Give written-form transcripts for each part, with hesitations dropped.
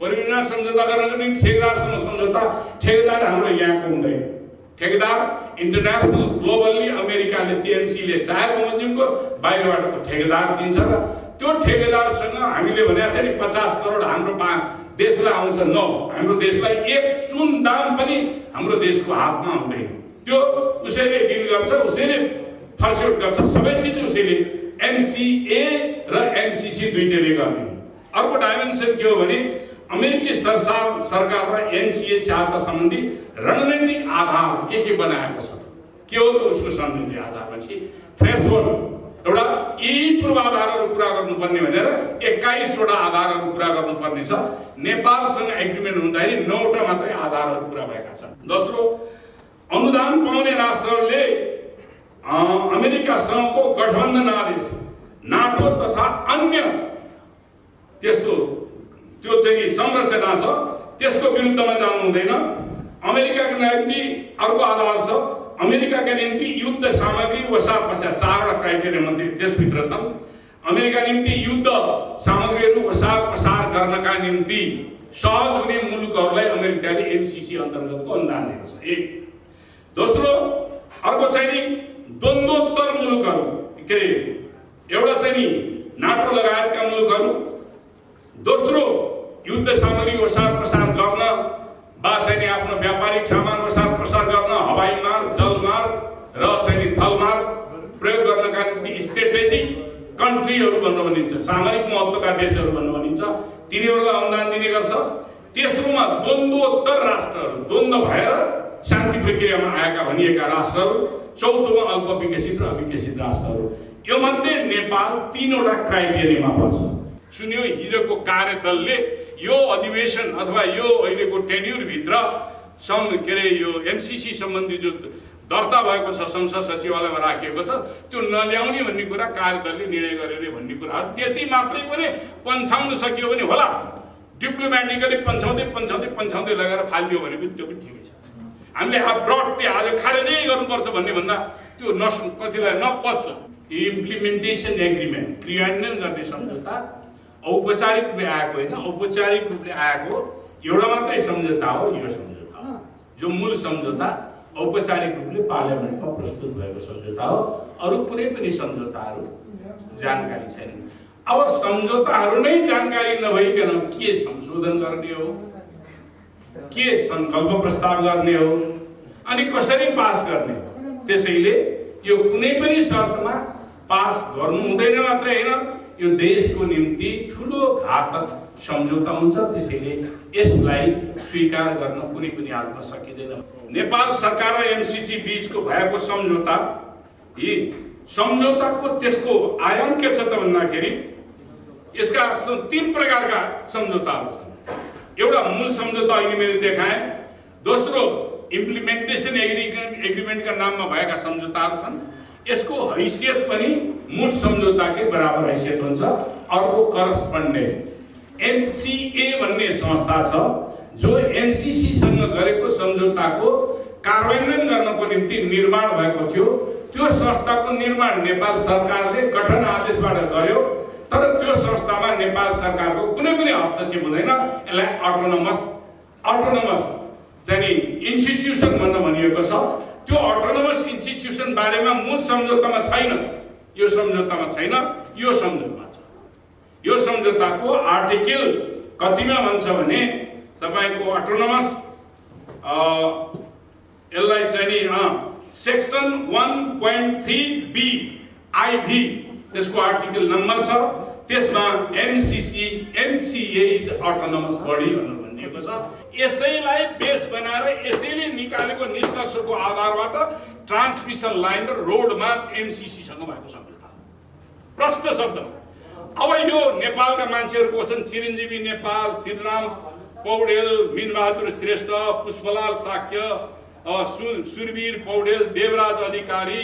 परियोजना सम्झौता गर्न पनि ठेकेदारसँग सम्झौता, ठेकेदार हाम्रो यहाँको हुँदैन। ठेकेदार इन्टरनेसनल ग्लोबल्ली अमेरिकाले टिएनसीले चाहेको बमोजिमको बाहिरबाटको ठेकेदार दिन्छ र त्यो ठेकेदारसँग हामीले भनेको छ नि 50 करोड हाम्रो देशलाई आउँछ। न, हाम्रो देशलाई एक चुन दाम पनि हाम्रो देशको हातमा हुँदैन। त्यो उसैले डिल गर्छ, उसैले फर्स्टआउट गर्छ, सबै चिज उसैले। एमसीए र एमसीसी दुईटैले गर्ने। अर्को डाइमेन्सन के हो भने अमेरिकी सरकार र एमसीए सहायता सम्बन्धी रणनीतिक आधार के बनाएको छ। के हो त उसको रणनीतिक आधार पछि थ्रेसहोल्ड एउटा यी पूर्वाधारहरू पुरा गर्नुपर्ने भनेर 21 वटा आधारहरू पुरा गर्नुपर्ने छ। नेपालसँग एग्रिमेन्ट हुँदाखेरि 9 वटा मात्रै आधारहरू पुरा भएका छन्। दोस्रो, अनुदान पाउने राष्ट्रहरूले अमेरिकासँगको गठबन्धन आदेश, नाटो तथा अन्य त्यस्तो त्यो चाहिँ संरचना छ, त्यसको विरुद्धमा जानु हुँदैन। अमेरिकाको निम्ति अर्को आधार छ, अमेरिकाका निम्ति युद्ध सामग्री वसार पश्चात 4 वटा क्राइटेरिया मध्ये त्यसभित्र छन्। अमेरिका निम्ति युद्ध सामग्रीहरू वसार प्रसार गर्नका निम्ति सहज हुने मुलुकहरूलाई अमेरिकाले एमसीसी अन्तर्गतको अनुदान दिएको छ। एक। दोस्रो, अर्को चाहिँ नि द्वन्द्वोत्तर मुलुकहरू, के अरे एउटा चाहिँ नि नाटो लगायतका मुलुकहरू, दोस्रो युद्ध सामग्री वसार प्रसार गर्न बा चाहिँ नि आफ्नो व्यापारिक सामान वसार प्रसार गर्न हवाई मार्ग, जल मार्ग र चाहिँ नि थल मार्ग प्रयोग गर्नका निम्ति स्ट्रेटेजिक कन्ट्रीहरू भन्नु भनिन्छ, सामरिक महत्त्वका देशहरू भन्नु भनिन्छ, तिनीहरूलाई अनुदान दिने गर्छ। तेस्रोमा द्वन्द्वोत्तर राष्ट्रहरू, द्वन्द्व भएर शान्ति प्रक्रियामा आएका भनिएका राष्ट्रहरू। चौथोमा अल्प विकसित र अविकसित राष्ट्रहरू। यो मध्ये नेपाल 3 वटा क्राइटेरियामा पर्छ। सुन्यो, हिजोको कार्यदलले यो अधिवेशन अथवा यो अहिलेको टेन्युर भित्र के अरे यो एमसीसी सम्बन्धी जो दर्ता भएको छ संसद सचिवालयमा राखिएको छ त्यो नल्याउने भन्ने कुरा कार्यदलले निर्णय गरेर भन्ने कुरा त्यति मात्रै पनि पन्छाउन सकियो भने होला। डिप्लोमेटिकली पन्छाउँदै लगाएर फालिदियो भने पनि त्यो पनि ठिकै छ। हामीले ब्रडले आज खारेजै गर्नुपर्छ भन्ने भन्दा त्यो कतिलाई नपच्छ। इम्प्लिमेन्टेसन एग्रिमेन्ट, क्रियान्वयन गर्ने सम्झौता औपचारिक रूपले आएको होइन, औपचारिक रूपले आएको एउटा मात्रै सम्झौता हो यो सम्झौता। जो मूल सम्झौता औपचारिक रूपले पार्लियामेन्टमा प्रस्तुत भएको सम्झौता हो। अरू कुनै पनि सम्झौताहरू जानकारी छैन। अब सम्झौताहरू नै जानकारी नभइकन के संशोधन गर्ने हो, के संकल्प प्रस्ताव गर्ने हो, अनि कसरी पास गर्ने हो। त्यसैले यो कुनै पनि शर्तमा पास गर्नु हुँदैन मात्रै होइन, यो देशको निम्ति ठुलो घातक सम्झौता हुन्छ। त्यसैले यसलाई स्वीकार गर्न कुनै पनि हालतमा सकिँदैन। नेपाल सरकार र एमसीसी बीचको भएको सम्झौता, यी सम्झौताको त्यसको आयाम के छ त भन्दाखेरि यसका 3 प्रकारका सम्झौताहरू छन्। एउटा मूल सम्झौता अहिले मैले देखाएँ। दोस्रो इम्प्लिमेन्टेसन एग्रिमेन्टका नाममा भएका सम्झौताहरू छन्। यसको हैसियत पनि मूल सम्झौताकै बराबर हैसियत हुन्छ। अर्को करस्पोन्डेन्ट एनसीए भन्ने संस्था छ जो एमसीसी सँग गरेको सम्झौताको कार्यान्वयन गर्नको निम्ति निर्माण भएको थियो। त्यो संस्थाको निर्माण नेपाल सरकारले गठन आदेशबाट गर्यो, तर त्यो संस्थामा नेपाल सरकारको कुनै पनि हस्तक्षेप हुँदैन। यसलाई अटोनोमस चाहिँ इन्स्टिट्युसन भन्न भनिएको छ। त्यो अटोनोमस इन्स्टिट्युसन बारेमा मूल सम्झौतामा छैन, यो सम्झौतामा छैन, यो सम्झौतामा छ। यो सम्झौताको आर्टिकल कतिमा भन्छ भने तपाईको अटोनोमस यसलाई चाहिँ नि सेक्सन 1.3B IV त्यसको आर्टिकल नम्बर छ। त्यसमा एमसीए इज अटोनोमस बडी भनेर भनिएको छ। यसैलाई बेस बनाएर यसैले निकालेको निष्कर्षको आधारबाट ट्रान्समिसन लाइन र रोडमा एमसीसी सँग भएको सम्झौता प्रष्ट शब्दमा। अब यो नेपालका मान्छेहरूको छन् चिरञ्जीवी नेपाल, श्रीराम पौडेल, मीनबहादुर श्रेष्ठ, पुष्पलाल शाक्य, सुरवीर पौडेल, देवराज अधिकारी,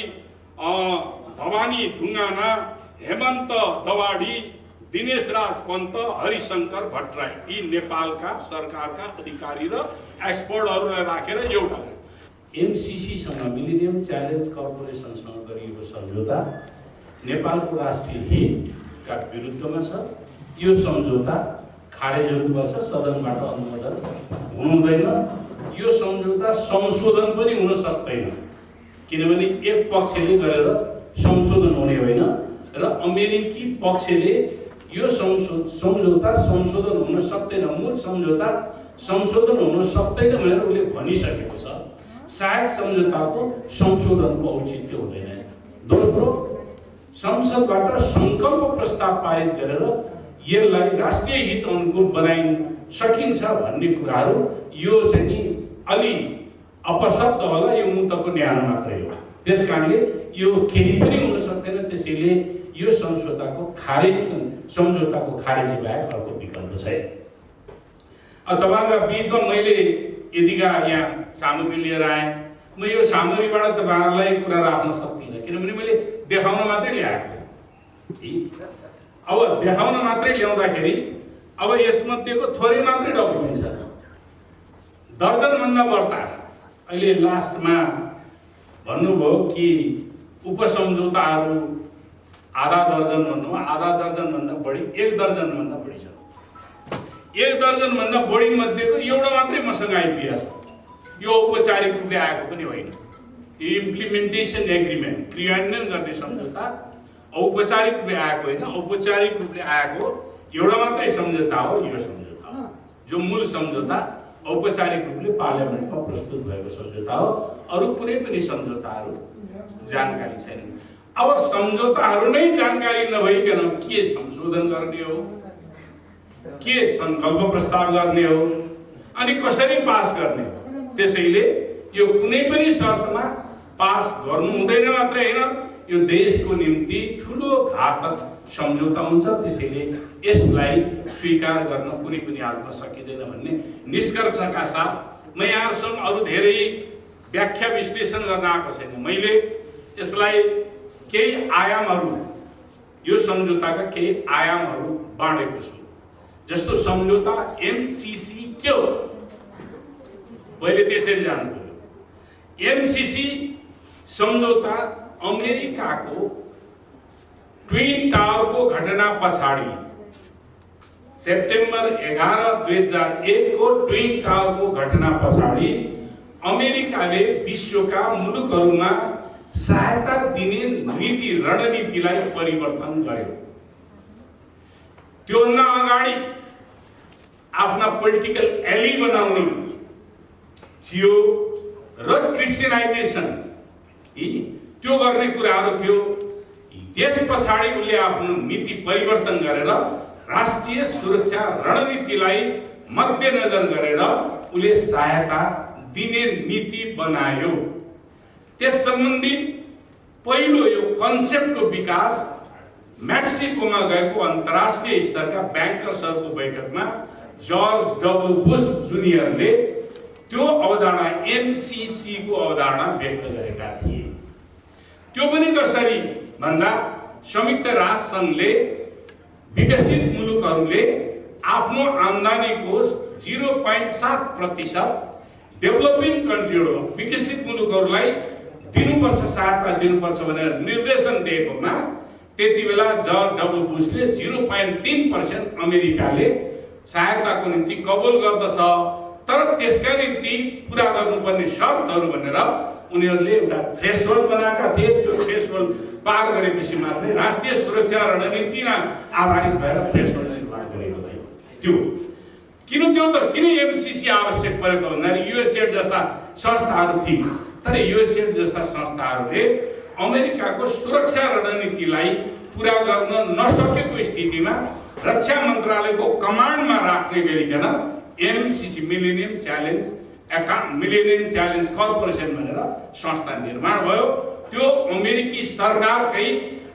भवानी ढुङ्गाना, हेमन्त दवाडी, दिनेश राज पन्त, हरिशंकर भट्टराई, यी नेपालका सरकारका अधिकारी र एक्सपर्टहरूलाई राखेर एउटा एमसीसी सँग मिलेनियम च्यालेन्ज कर्पोरेसनसँग गरिएको सम्झौता नेपालको राष्ट्रिय हितका विरुद्धमा छ। यो सम्झौता खारेज हुनुपर्छ, सदनबाट अनुमोदन हुनुहुँदैन। यो सम्झौता संशोधन पनि हुन सक्दैन, किनभने एक पक्षले गरेर संशोधन हुने होइन र अमेरिकी पक्षले यो सम्झौता संशोधन हुन सक्दैन, मूल सम्झौता संशोधन हुन सक्दैन भनेर उसले भनिसकेको छ। सहायक सम्झौताको संशोधनको औचित्य हुँदैन। दोस्रो, संसदबाट संकल्प प्रस्ताव पारित गरेर यसलाई राष्ट्रिय हित अनुकूल बनाइन सकिन्छ भन्ने कुराहरू यो चाहिँ नि अलि अपशब्द होला, यो मुद्दाको न्यानो मात्रै हो। त्यसकारणले यो केही पनि हुन सक्दैन। त्यसैले यो सम्झौताको खारेजी बाहेक अर्को विकल्प छैन। तपाईँहरूका बिचमा मैले यतिका यहाँ सामग्री लिएर आएँ। म यो सामग्रीबाट तपाईँहरूलाई कुरा राख्न सक्दिनँ, किनभने मैले देखाउन मात्रै ल्याएको। अब देखाउन मात्रै ल्याउँदाखेरि अब यसमध्येको थोरै मात्रै डकुमेन्ट छ, दर्जनभन्दा बढ्ता। अहिले लास्टमा भन्नुभयो कि उपसम्झौताहरू आधा दर्जन भन्नु, आधा दर्जनभन्दा बढी, 1 दर्जनभन्दा बढी छ। 1 दर्जनभन्दा बढी मध्येको एउटा मात्रै मसँग आइपुगेको छ। यो औपचारिक रूपले आएको पनि होइन। इम्प्लिमेन्टेसन एग्रिमेन्ट, क्रियान्वयन गर्ने सम्झौता औपचारिक रूपले आएको होइन। औपचारिक रूपले आएको एउटा मात्रै सम्झौता हो यो सम्झौता, जो मूल सम्झौता औपचारिक रूपले पार्लियामेन्टमा प्रस्तुत भएको सम्झौता हो। अरू कुनै पनि सम्झौताहरू जानकारी छैन। अब सम्झौताहरू नै जानकारी नभइकन के संशोधन गर्ने हो, के संकल्प प्रस्ताव गर्ने हो, अनि कसरी पास गर्ने हो। त्यसैले यो कुनै पनि शर्तमा पास गर्नु हुँदैन मात्रै होइन, यो देशको निम्ति ठुलो घातक सम्झौता हुन्छ। त्यसैले यसलाई स्वीकार गर्न कुनै पनि हालतमा सकिँदैन भन्ने निष्कर्षका साथ म यहाँसँग अरू धेरै व्याख्या विश्लेषण गर्न आएको छैन। मैले यसलाई केही आयामहरू, यो सम्झौताका केही आयामहरू बाँडेको छु। जस्तो सम्झौता एमसीसी के हो, पहिले त्यसरी जानु पर्यो। एमसीसी सम्झौता अमेरिकाको ट्विन टावरको घटना पछाडि सेप्टेम्बर 11, 2001 को ट्विन टावरको घटना पछाडि अमेरिकाले विश्वका मुलुकहरूमा सहायता दिने नीति रणनीतिलाई परिवर्तन गर्यो। त्योभन्दा अगाडि आफ्ना पोलिटिकल एली बनाउने थियो र क्रिस्चियनाइजेसन त्यो गर्ने कुराहरू थियो। त्यस पछाडि उनले आफ्नो नीति परिवर्तन गरेर राष्ट्रिय सुरक्षा रणनीतिलाई मध्यनजर गरेर उनले सहायता दिने नीति बनायो। त्यस सम्बन्धी पहिलो यो कन्सेप्टको विकास मेक्सिकोमा गएको अन्तर्राष्ट्रिय स्तरका ब्याङ्कर्सहरूको बैठकमा जर्ज डब्ल्यू बुश जुनियरले त्यो अवधारणा एमसीसी को अवधारणा व्यक्त गरेका थिए। त्यो पनि कसरी भन्दा संयुक्त राष्ट्र संघले विकसित मुलुकहरूले आफ्नो आम्दानीको 0.7% डेभलपिङ कन्ट्रीहरू विकसित मुलुकहरूलाई दिनुपर्छ, सहायता दिनुपर्छ भनेर निर्देशन दिएकोमा त्यति बेला जर्ज डब्ल्यू बुशले 0.3% अमेरिकाले सहायताको निम्ति कबुल गर्दछ, तर त्यसका निम्ति पूरा गर्नुपर्ने शर्तहरू भनेर उनीहरूले एउटा थ्रेसहोल्ड बनाएका थिए। त्यो थ्रेसहोल्ड पार गरेपछि मात्रै राष्ट्रिय सुरक्षा रणनीतिमा आधारित भएर थ्रेसहोल्ड निर्माण गरेको थियो। किन एमसीसी आवश्यक पर्यो त भन्दाखेरि युएसएड जस्ता संस्थाहरू थिए, तर युएसएड जस्ता संस्थाहरूले अमेरिकाको सुरक्षा रणनीतिलाई पूरा गर्न नसकेको स्थितिमा रक्षा मन्त्रालयको कमान्डमा राख्ने गरिकन एमसीसी मिलेनियम च्यालेन्ज कर्पोरेसन भनेर संस्था निर्माण भयो। त्यो अमेरिकी सरकारकै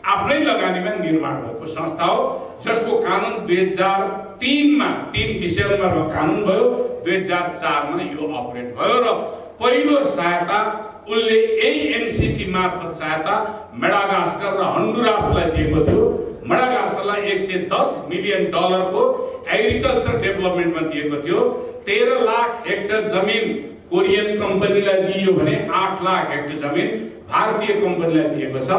आफ्नै लगानीमा निर्माण भएको संस्था हो, जसको कानुन 2003 मा 3 डिसेम्बरमा कानुन भयो, 2004 मा यो अपरेट भयो र पहिलो सहायता उनले यही एमसीसी मार्फत सहायता मेडागास्कर र हन्डुरासलाई दिएको थियो। मेडागास्करलाई $110 मिलियन को एग्रिकल्चर डेभलपमेन्टमा दिएको थियो। 13 लाख हेक्टर जमिन कोरियन कम्पनीलाई दियो भने 8 लाख हेक्टर जमिन भारतीय कम्पनीलाई दिएको छ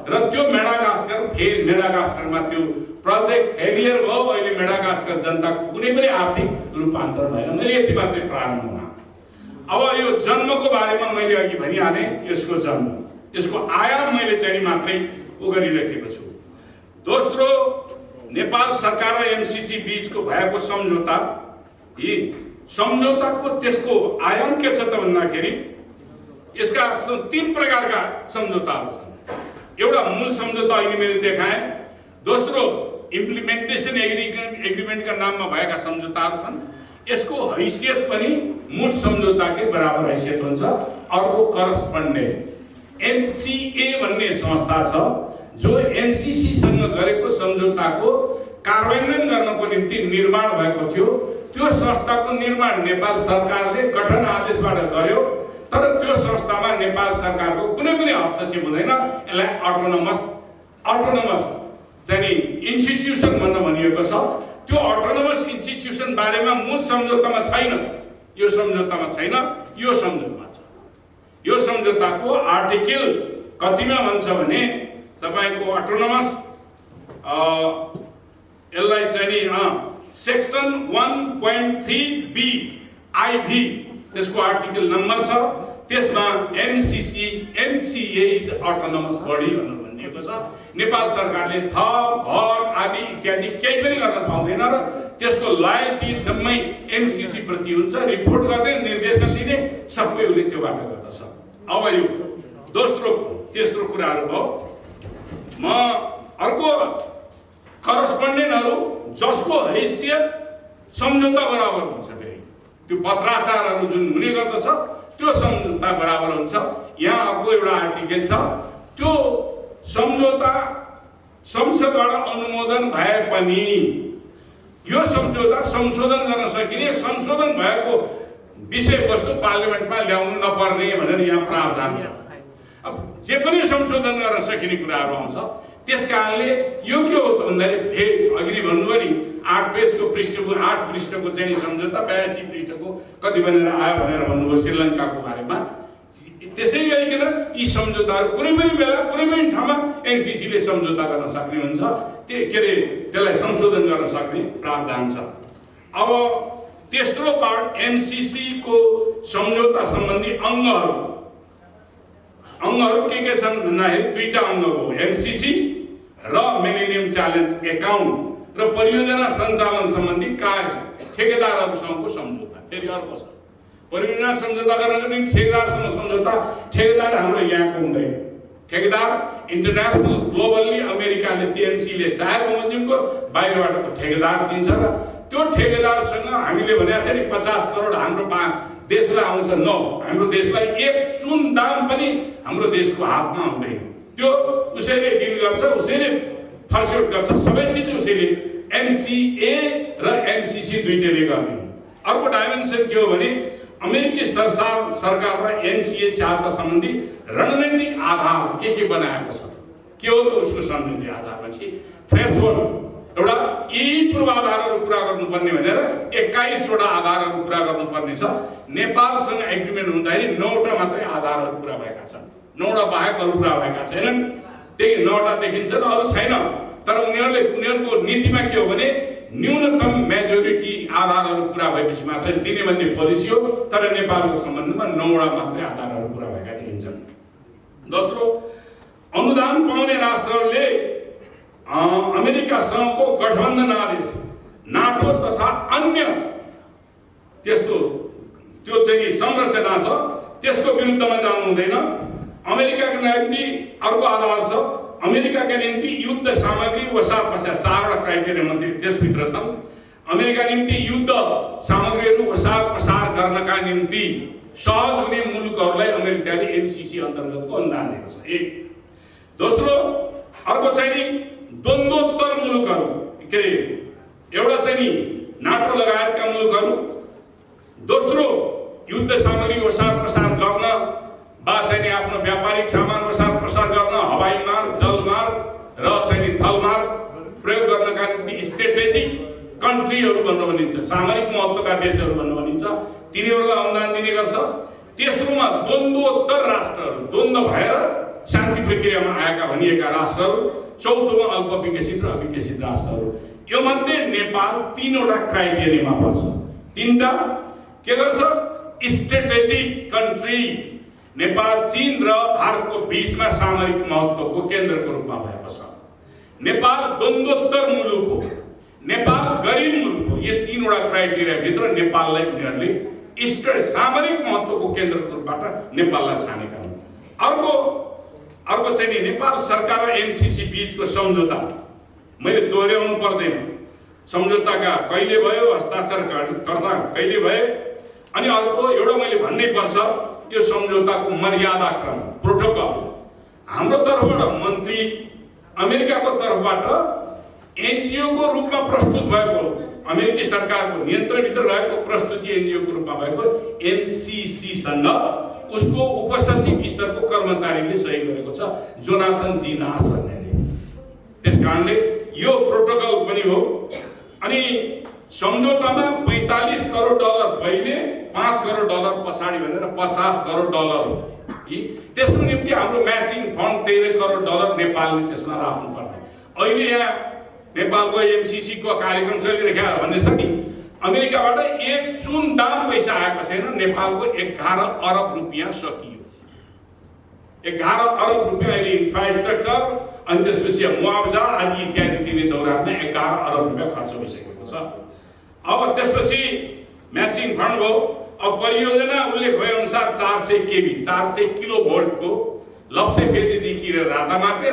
र त्यो मेडागास्करमा त्यो प्रोजेक्ट फेलियर भयो। अहिले मेडागास्कर जनताको कुनै पनि आर्थिक रूपान्तरण भएन। मैले यति मात्रै प्रारम्भमा। अब यो जन्मको बारेमा मैले अघि भनिहालेँ, यसको जन्म, यसको आयाम मैले चाहिँ मात्रै गरिरहेको छु। दोस्रो, नेपाल सरकार र एमसीसी बीचको भएको सम्झौता, यी सम्झौताको त्यसको आयाम के छ त भन्दाखेरि यसका 3 प्रकारका सम्झौताहरू छन्। एउटा मूल सम्झौता अहिले मैले देखाएँ। दोस्रो, इम्प्लिमेन्टेसन एग्रिमेन्टका नाममा भएका सम्झौताहरू छन्। यसको हैसियत पनि मूल सम्झौताकै बराबर हैसियत हुन्छ। अर्को करस्पोन्डेन्ट एनसीए भन्ने संस्था छ जो एनसीसी सँग गरेको सम्झौताको कार्यान्वयन गर्नको निम्ति निर्माण भएको थियो। त्यो संस्थाको निर्माण नेपाल सरकारले गठन आदेशबाट गर्यो, तर त्यो संस्थामा नेपाल सरकारको कुनै पनि हस्तक्षेप हुँदैन। यसलाई अटोनोमस चाहिँ इन्स्टिट्युसन भनिएको छ। त्यो अटोनोमस इन्स्टिट्युसन बारेमा मूल सम्झौतामा छैन। यो सम्झौतामा छैन, यो सम्झौतामा छ। यो सम्झौताको आर्टिकल कतिमा भन्छ भने तपाईको अटोनोमस यसलाई चाहिँ सेक्सन 1.3B IV त्यसको आर्टिकल नम्बर छ। त्यसमा एनसीए इज अटोनोमस बडी भनेर भनिएको छ। नेपाल सरकारले थप घट आदि इत्यादि केही पनि गर्न पाउँदैन र त्यसको लयल्टी जम्मै एमसीसी प्रति हुन्छ। रिपोर्ट गर्ने, निर्देशन लिने सबै उसले त्योबाट गर्दछ। अब यो तेस्रो कुराहरू भयो। म अर्को करस्पोन्डेन्टहरू जसको हैसियत सम्झौता बराबर हुन्छ, फेरि त्यो पत्राचारहरू जुन हुने गर्दछ त्यो सम्झौता बराबर हुन्छ। यहाँ अर्को एउटा आर्टिकल छ। त्यो सम्झौता संसदबाट अनुमोदन भए पनि यो सम्झौता संशोधन गर्न सकिने, संशोधन भएको विषयवस्तु पार्लिमेन्टमा ल्याउनु नपर्ने भनेर यहाँ प्रावधान छ। अब जे पनि संशोधन गर्न सकिने कुराहरू आउँछ। त्यस कारणले यो के हो त भन्दाखेरि अघि नै भन्नुभयो नि 8 पृष्ठको चाहिँ सम्झौता 82 पृष्ठको कति भनेर आयो भनेर भन्नुभयो श्रीलङ्काको बारेमा। त्यसै गरिकन यी सम्झौताहरू कुनै पनि बेला कुनै पनि ठाउँमा एनसीसीले सम्झौता गर्न सक्ने हुन्छ। त्यसलाई संशोधन गर्न सक्ने प्रावधान छ। अब तेस्रो पार्ट एनसीसी को सम्झौता सम्बन्धी अङ्गहरू के छन् भन्दाखेरि 2टा अङ्ग हो। एमसीसी र मिलेनियम च्यालेन्ज एकाउन्ट र परियोजना सञ्चालन सम्बन्धी कार्य ठेकेदारहरूसँगको सम्झौता। फेरि अर्को छ परियोजना सम्झौता गर्न पनि ठेकेदारसँग सम्झौता। ठेकेदार हाम्रो यहाँको हुँदैन। ठेकेदार इन्टरनेसनल ग्लोबल्ली अमेरिकाले टिएनसीले चाहेको बमोजिमको बाहिरबाटको ठेकेदार दिन्छ र त्यो ठेकेदारसँग हामीले भने जसरी 50 करोड हाम्रो देशलाई आउँछ न, हाम्रो देशलाई 1 चुन दाम पनि हाम्रो देशको हातमा हुँदैन। त्यो उसैले डिल गर्छ, उसैले फर्स्टआउट गर्छ, सबै चिज उसैले। एमसीए र एमसीसी दुईटैले गर्ने। अर्को डाइमेन्सन के हो भने अमेरिकी सरकार र एनसीए सहायता सम्बन्धी रणनीतिक आधार के बनाएको छ। के हो त उसको रणनीतिक आधार भनेपछि थ्रेसहोल्ड एउटा यी पूर्वाधारहरू पुरा गर्नुपर्ने भनेर 21 वटा आधारहरू पुरा गर्नुपर्ने छ। नेपालसँग एग्रिमेन्ट हुँदाखेरि 9 वटा मात्रै आधारहरू पुरा भएका छन्। 9 वटा बाहेक अरू पुरा भएका छैनन्। त्यही 9 वटा देखिन्छ र अरू छैन। तर उनीहरूको नीतिमा के हो भने न्यूनतम मेजोरिटी आधारहरू पुरा भएपछि मात्रै दिने भन्ने पोलिसी हो। तर नेपालको सम्बन्धमा 9 वटा मात्रै आधारहरू पुरा भएका देखिन्छन्। दोस्रो, अनुदान पाउने राष्ट्रहरूले अमेरिकासँगको गठबन्धन आदेश, नाटो तथा अन्य त्यो चाहिँ संरचना छ त्यसको विरुद्धमा जानु हुँदैन। अमेरिकाको निम्ति अर्को आधार छ। अमेरिकाका निम्ति युद्ध सामग्री वसार पश्चात 4 वटा क्राइटेरिया मध्ये त्यसभित्र छन्। अमेरिका निम्ति युद्ध सामग्रीहरू वसार प्रसार गर्नका निम्ति सहज हुने मुलुकहरूलाई अमेरिकाले एमसीसी अन्तर्गतको अनुदान दिएको छ। एक। दोस्रो, अर्को चाहिँ नि द्वन्द्वोत्तर मुलुकहरू के अरे एउटा चाहिँ नि नाटो लगायतका मुलुकहरू। दोस्रो, युद्ध सामग्री वसार प्रसार गर्न वा चाहिँ आफ्नो व्यापारिक सामान वसार प्रसार गर्न हवाई मार्ग, जल मार्ग र चाहिँ थल मार्ग प्रयोग गर्नका निम्ति स्ट्रेटेजिक कन्ट्रीहरू भनेर भनिन्छ, सामरिक महत्त्वका देशहरू भनेर भनिन्छ, तिनीहरूलाई अनुदान दिने गर्छ। तेस्रोमा द्वन्द्वोत्तर राष्ट्रहरू, द्वन्द्व भएर शान्ति प्रक्रियामा आएका भनिएका राष्ट्रहरू। चौथोमा अल्प विकसित र अविकसित राष्ट्रहरू। यो मध्ये नेपाल 3वटा क्राइटेरियामा पर्छ। 3टा के गर्छ? Strategic country. नेपाल चीन र भारतको बीचमा सामरिक महत्त्वको केन्द्रको रूपमा भएको छ। नेपाल द्वन्द्वोत्तर मुलुक हो, नेपाल गरिब मुलुक हो। यो 3वटा क्राइटेरिया भित्र नेपाललाई उनीहरूले सामरिक महत्त्वको केन्द्रको रूपबाट नेपाललाई छानेका हुन्। अर्को चाहिँ नि नेपाल सरकार र एमसीसी बीचको सम्झौता, मैले दोहोऱ्याउनु पर्दैन। सम्झौताका कहिले भयो, हस्ताक्षरकर्ता कहिले भयो, अनि अर्को एउटा मैले भन्नै पर्छ, यो सम्झौताको मर्यादा क्रम, प्रोटोकल हाम्रो तर्फबाट मन्त्री, अमेरिकाको तर्फबाट एनजिओको रूपमा प्रस्तुत भएको, अमेरिकी सरकारको नियन्त्रणभित्र रहेको प्रस्तुति एनजिओको रूपमा भएको एनसीसीसँग उसको उपसचिव स्तरको कर्मचारीले सही गरेको छ, जोनाथन जी नास भन्नेले। त्यसकारणले यो प्रोटोकल पनि हो। अनि सम्झौतामा $45 करोड पहिले, $5 करोड पछाडि भनेर $50 करोड हो। त्यसको निम्ति हाम्रो म्याचिङ फन्ड $13 करोड नेपालले त्यसमा राख्नुपर्ने। अहिले यहाँ नेपालको एमसीसी को कार्यक्रम चलिरहेको भन्ने छ नि, अमेरिकाबाट एक चुन दाम पैसा आएको छैन। नेपालको 11 अरब रुपियाँ सकियो। 11 अरब रुपियाँ अहिले इन्फ्रास्ट्रक्चर अनि त्यसपछि मुआवजा आदि इत्यादि दिने दौरानमा 11 अरब रुपियाँ खर्च भइसकेको छ। अब त्यसपछि म्याचिङ फन्ड हो। अब परियोजना उल्लेख भए अनुसार 400 केबी 400 किलो भोल्टको लप्सेफेदीदेखि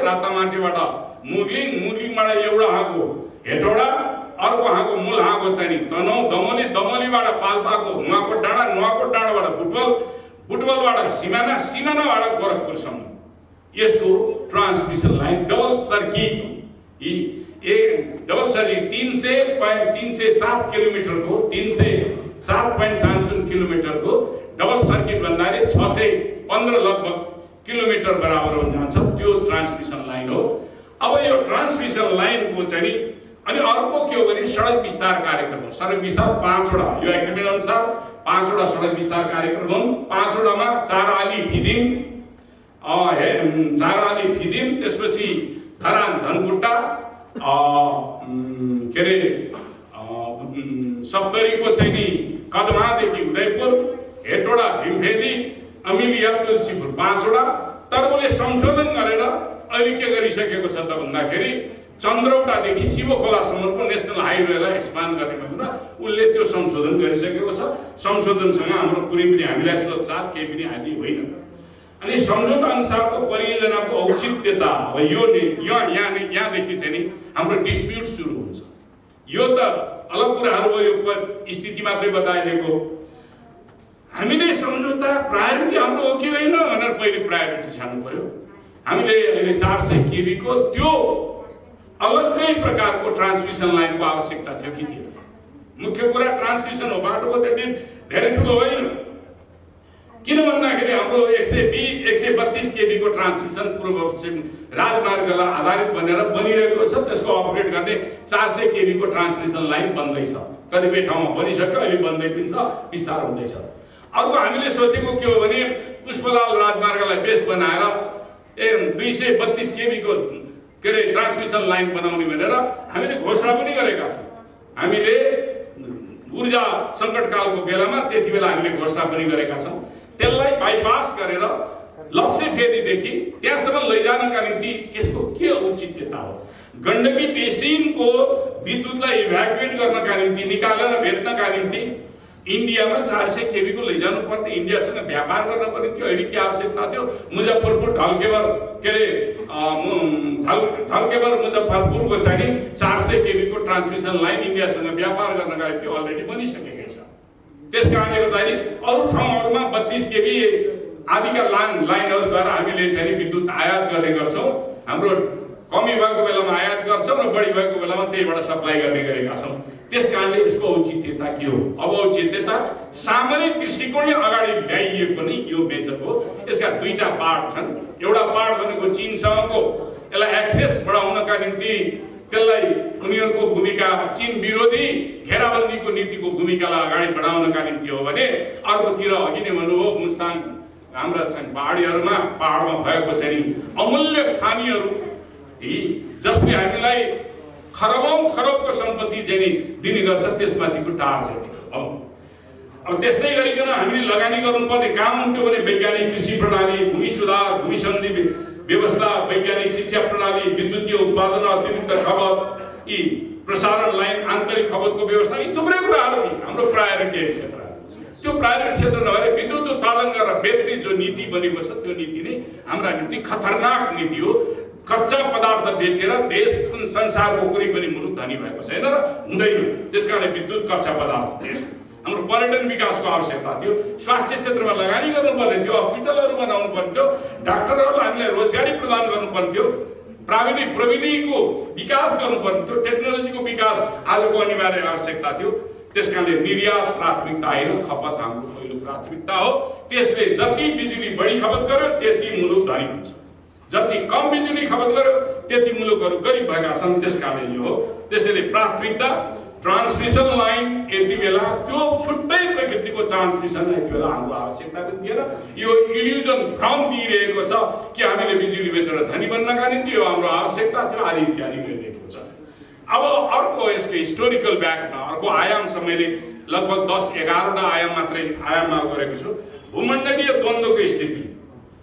रातामाटेबाट मुगलिङबाट एउटा हाँको हेटौडा, अर्को हाँको मूल हाँको चाहिँ तनहुँ, दमलीबाट पाल्पाको नुवाकोट डाँडाबाट बुटवलबाट सिमानाबाट गोरखपुरसम्म यसको ट्रान्समिसन लाइन डबल सर्किट 307 किलोमिटरको 307.54 किलोमिटरको डबल सर्किट भन्दाखेरि 615 लगभग किलोमिटर बराबर हुन जान्छ। त्यो ट्रान्समिसन लाइन हो। अब यो ट्रान्समिसन लाइनको चाहिँ अनि अर्को के हो भने सडक विस्तार कार्यक्रम हो। सडक विस्तार 5वटा, यो एग्रिमेन्ट अनुसार 5वटा सडक विस्तार कार्यक्रम हुन्। 5वटामा चारआली फिदिम, त्यसपछि धरान धनकुट्टा, के अरे सप्तरीको चाहिँ नि कदमादेखि उदयपुर, हेटौडा भीमभेदी, अमिलिया तुलसीपुर 5वटा। तर उसले संशोधन गरेर अहिले के गरिसकेको छ त भन्दाखेरि चन्द्रौटादेखि शिवखोलासम्मको नेसनल हाइवेलाई एक्सपान्ड गर्ने भनेर उसले त्यो संशोधन गरिसकेको छ। संशोधनसँग हाम्रो कुनै पनि हामीलाई सोचसाथ केही पनि आदि होइन। अनि सम्झौता अनुसारको परियोजनाको औचित्यता यहाँदेखि चाहिँ नि हाम्रो डिस्प्युट सुरु हुन्छ। यो त अलग कुराहरू भयो, यो स्थिति मात्रै बताइदिएको। हामीले सम्झौता प्रायोरिटी हाम्रो हो कि होइन भनेर पहिले प्रायोरिटी छान्नु पर्यो। हामीले अहिले 400 केबीको त्यो अलग्गै प्रकारको ट्रान्समिसन लाइनको आवश्यकता थियो कि थिएन। मुख्य कुरा ट्रान्समिसन हो, बाटोको त्यति धेरै ठुलो होइन। किन भन्दाखेरि हाम्रो 132 केबीको ट्रान्समिसन पूर्व पश्चिम राजमार्गलाई आधारित बनेर बनिरहेको छ। त्यसको अपग्रेड गर्ने 400 केबीको ट्रान्समिसन लाइन बन्दैछ, कतिपय ठाउँमा बनिसक्यो, अहिले बन्दै पनि छ, विस्तार हुँदैछ। अर्को हामीले सोचेको के हो भने पुष्पलाल राजमार्गलाई बेस बनाएर 232 केबीको के अरे ट्रान्समिसन लाइन बनाउने भनेर हामीले घोषणा पनि गरेका छौँ। हामीले ऊर्जा सङ्कटकालको बेलामा त्यति बेला हामीले घोषणा पनि गरेका छौँ। त्यसलाई बाइपास गरेर लप्सेफेदीदेखि त्यहाँसम्म लैजानका निम्ति त्यसको के औचित्यता हो? गण्डकी बेसिनको विद्युतलाई इभ्याकुएट गर्नका निम्ति, निकालेर भेट्नका निम्ति इन्डियामा 400 केबीको लैजानु पर्ने, इन्डियासँग व्यापार गर्नको निम्ति अहिले के आवश्यकता थियो? मुजफ्फरपुर ढल्केबर के अरे ढल्केबर मुजफ्फरपुरको चाहिँ 400 केबीको ट्रान्समिसन लाइन इन्डियासँग व्यापार गर्नका निम्ति अलरेडी बनिसकेकै छ। त्यसकारणले गर्दाखेरि अरू ठाउँहरूमा 32 केबी आदिका लाइनहरूद्वारा हामीले चाहिँ विद्युत आयात गर्ने गर्छौँ। हाम्रो कमी भएको बेलामा आयात गर्छौँ र बढी भएको बेलामा त्यहीबाट सप्लाई गर्ने गरेका छौँ। त्यसकारणले यसको औचित्यता के हो? अब औचित्यता सामरिक दृष्टिकोणले अगाडि ल्याइएको नै यो मेजर हो। यसका दुईटा पार्ट छन्। एउटा पार्ट भनेको चीनसँगको यसलाई एक्सेस बढाउनका निम्ति त्यसलाई उनीहरूको भूमिका चीन विरोधी घेराबन्दीको नीतिको भूमिकालाई अगाडि बढाउनका निम्ति हो भने अर्कोतिर अघि नै भन्नुभयो मुस्ताङ हाम्रा छन् पहाडमा भएको छ नि अमूल्य खानीहरू जसले हामीलाई खरबौं सम्पत्ति चाहिँ नि दिने गर्छ, त्यसमाथिको टार छ। अब त्यस्तै गरिकन हामीले लगानी गर्नुपर्ने काम हुन्थ्यो भने वैज्ञानिक कृषि प्रणाली, भूमि सुधार, भूमि सम्बन्धी व्यवस्था, वैज्ञानिक शिक्षा प्रणाली, विद्युतीय उत्पादन, अतिरिक्त खपत, यी प्रसारण लाइन, आन्तरिक खपतको व्यवस्था, यी थुप्रै कुराहरू थिए हाम्रो प्रायोरिटी क्षेत्रहरू। त्यो प्रायोरिटी क्षेत्र नभएर विद्युत उत्पादन गरेर बेच्ने जो नीति बनेको छ त्यो नीति नै हाम्रा निम्ति खतरनाक नीति हो। कच्चा पदार्थ बेचेर देश संसारको कुनै पनि मुलुक धनी भएको छैन र हुँदैन। त्यसकारण विद्युत कच्चा पदार्थ देश हाम्रो पर्यटन विकासको आवश्यकता थियो, स्वास्थ्य क्षेत्रमा लगानी गर्नुपर्ने थियो, हस्पिटलहरू बनाउनु पर्ने थियो, डाक्टरहरूलाई हामीले रोजगारी प्रदान गर्नुपर्ने थियो, प्राविधिक प्रविधिको विकास गर्नुपर्ने थियो, टेक्नोलोजीको विकास आजको अनिवार्य आवश्यकता थियो। त्यसकारणले निर्यात प्राथमिकता होइन, खपत हाम्रो पहिलो प्राथमिकता हो। त्यसले जति बिजुली बढी खपत गर्यो त्यति मुलुक धनी हुन्छ, जति कम बिजुली खपत गर्यो त्यति मुलुकहरू गरिब भएका छन्। त्यसकारणले यो हो। त्यसैले प्राथमिकता ट्रान्समिसन लाइन यति बेला त्यो छुट्टै प्रकृतिको ट्रान्समिसन यति बेला हाम्रो आवश्यकता पनि थिएन। यो इल्युजन भ्रम दिइरहेको छ कि हामीले बिजुली बेचेर धनी बन्नका निम्ति यो हाम्रो आवश्यकता थियो आदि इत्यादि गरिरहेको छ। अब अर्को यसको हिस्टोरिकल ब्याकमा अर्को आयाम छ। मैले लगभग 10-11 आयाम मात्रै आयाममा गरेको छु। भूमण्डलीय द्वन्द्वको स्थिति,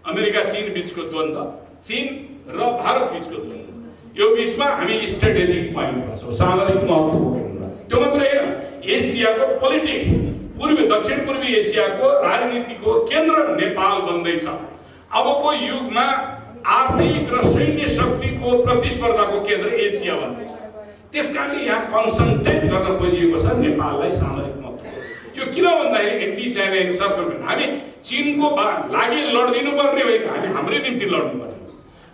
अमेरिका चीन बीचको द्वन्द्व, चीन र भारत बीचको द्वन्द्व, यो बीचमा हामी स्ट्रेटेजिक पोइन्टमा छौँ, सामरिक महत्त्व बोकेको। त्यो मात्रै होइन, एसियाको पोलिटिक्स, दक्षिण पूर्वी एसियाको राजनीतिको केन्द्र नेपाल बन्दैछ। अबको युगमा आर्थिक र सैन्य शक्तिको प्रतिस्पर्धाको केन्द्र एसिया बन्दैछ। त्यसकारणले यहाँ कन्सन्ट्रेट गर्न खोजिएको छ नेपाललाई सामरिक महत्त्व। यो किन भन्दाखेरि एन्टी चाइना इन्सर्कलमेन्ट, हामी चीनको लागि लड्दिनु पर्ने होइन, हामी हाम्रै निम्ति लड्नुपर्ने,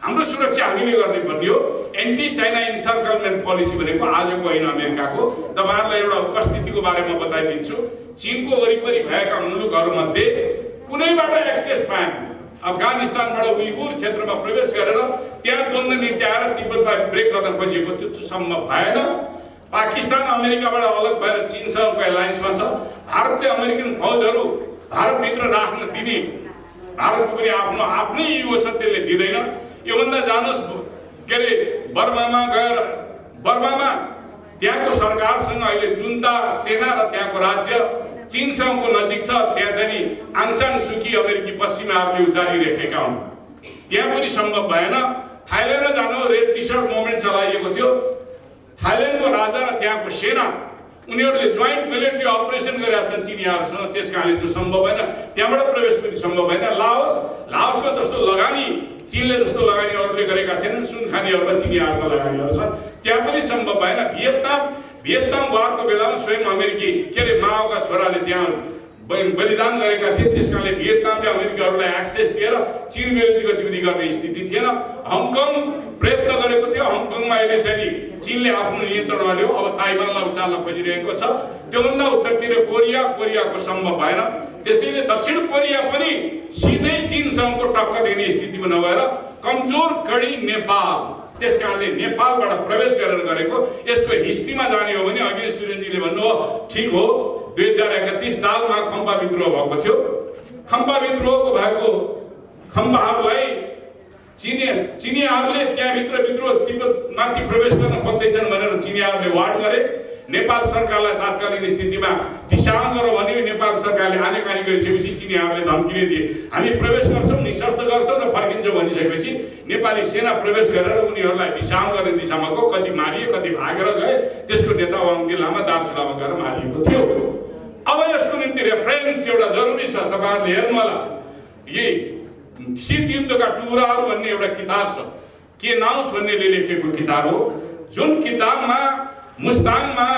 हाम्रो सुरक्षा हामीले गर्ने पर्ने हो। एन्टी चाइना इन्सर्कलमेन्ट पोलिसी भनेको आजको होइन, अमेरिकाको। तपाईहरुलाई एउटा उपस्थितिको बारेमा बताइदिन्छु। चीनको वरिपरि भएका मुलुकहरूमध्ये कुनैबाट एक्सेस पाएन। अफगानिस्तानबाट उइगुर क्षेत्रमा प्रवेश गरेर त्यहाँ द्वन्द्व नीति आएर तिब्बतलाई ब्रेक गर्न खोजिएको त्यो सम्भव भएन। पाकिस्तान अमेरिकाबाट अलग भएर चीनसँगको एलायन्समा छ। भारतले अमेरिकन फौजहरू भारतभित्र राख्न दिने, भारतको पनि आफ्नै युगो छ, त्यसले दिँदैन। योभन्दा जानुहोस् के अरे बर्मामा गएर, बर्मामा त्यहाँको सरकारसँग अहिले जुन्ता सेना र त्यहाँको राज्य चीनसँगको नजिक छ। त्यहाँ चाहिँ नि आङ सान सुकी अमेरिकी पश्चिमाहरूले उचालिरहेका हुन्, त्यहाँ पनि सम्भव भएन। थाइल्यान्डमा जानु, रेड टी सर्ट मुभमेन्ट चलाइएको थियो। थाइल्यान्डको राजा र त्यहाँको सेना उनीहरूले जोइन्ट मिलिट्री अपरेसन गरेका छन् चिनियाहरूसँग, त्यसकारणले त्यो सम्भव भएन। त्यहाँबाट प्रवेश पनि सम्भव भएन। लाओसमा जस्तो लगानी चीनले जस्तो लगानी अरूले गरेका छैनन्, सुन खानीहरूमा चिनियाहरूको लगानीहरू छन्, त्यहाँ पनि सम्भव भएन। भियतनाम वारको बेलामा स्वयं अमेरिकी के अरे माओका छोराले त्यहाँ बलिदान गरेका थिए। त्यसकारणले भियतनामले अमेरिकीहरूलाई एक्सेस दिएर चीन विरोधी गतिविधि गर्ने स्थिति थिएन। हङकङ प्रयत्न गरेको थियो, हङकङमा अहिले चाहिँ नि चीनले आफ्नो नियन्त्रणमा ल्यायो। अब ताइवानलाई उचाल्न खोजिरहेको छ। त्योभन्दा उत्तरतिर कोरियाको सम्भव भएन। त्यसैले दक्षिण कोरिया पनि सिधै चीनसँगको टक्कर दिने स्थितिमा नभएर कमजोर कडी नेपाल, त्यसकारणले नेपालबाट प्रवेश गरेर गरेको। यसको हिस्ट्रीमा जाने हो भने अघि सुरेन्द्रजीले भन्नुभयो, ठिक हो, 2031 सालमा खम्बा विद्रोह भएको थियो। खम्बा विद्रोहको भएको खम्बाहरूलाई चिनियाहरूले त्यहाँभित्र विद्रोह तिब्बतमाथि प्रवेश गर्न खोज्दैछन् भनेर चिनियाहरूले वार्ड गरे। नेपाल सरकारलाई तात्कालीन स्थितिमा टिसाम गर भन्यो। नेपाल सरकारले आनेकानी गरिसकेपछि चिनियाहरूले धम्की नै दिए, हामी प्रवेश गर्छौँ, निशस्त्र गर्छौँ र फर्किन्छौँ भनिसकेपछि नेपाली सेना प्रवेश गरेर उनीहरूलाई विसाम गर्ने दिशामा गयो। कति मारिए, कति भागेर गए। त्यसको नेता वाङदी लामा दार्चुलामा गएर मारिएको थियो। अब यसको निम्ति रेफरेन्स एउटा जरुरी छ, तपाईहरुले हेर्नु होला। यही शीत युद्धका टुराहरू भन्ने एउटा किताब छ, के नाउस भन्नेले लेखेको किताब हो। जुन किताबमा मुस्ताङमा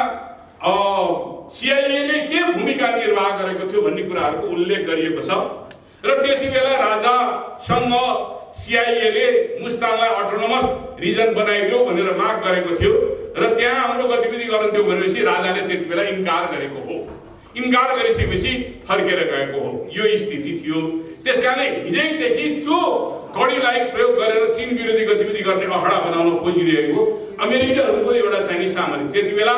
सिआइएले के भूमिका निर्वाह गरेको थियो भन्ने कुराहरूको उल्लेख गरिएको छ। र त्यति बेला राजासँग सिआइएले मुस्ताङलाई अटोनोमस रिजन बनाइदियो भनेर माग गरेको थियो र त्यहाँ हाम्रो गतिविधि गर्नुहुन्थ्यो भनेपछि राजाले त्यति बेला इन्कार गरेको हो। इन्कार गरिसकेपछि फर्केर गएको हो। यो स्थिति थियो। त्यसकारणले हिजैदेखि त्यो कडीलाई प्रयोग गरेर चीन विरोधी गतिविधि गर्ने अखडा बनाउन खोजिरहेको अमेरिकाहरूको एउटा चाहिँ सामरिक त्यतिबेला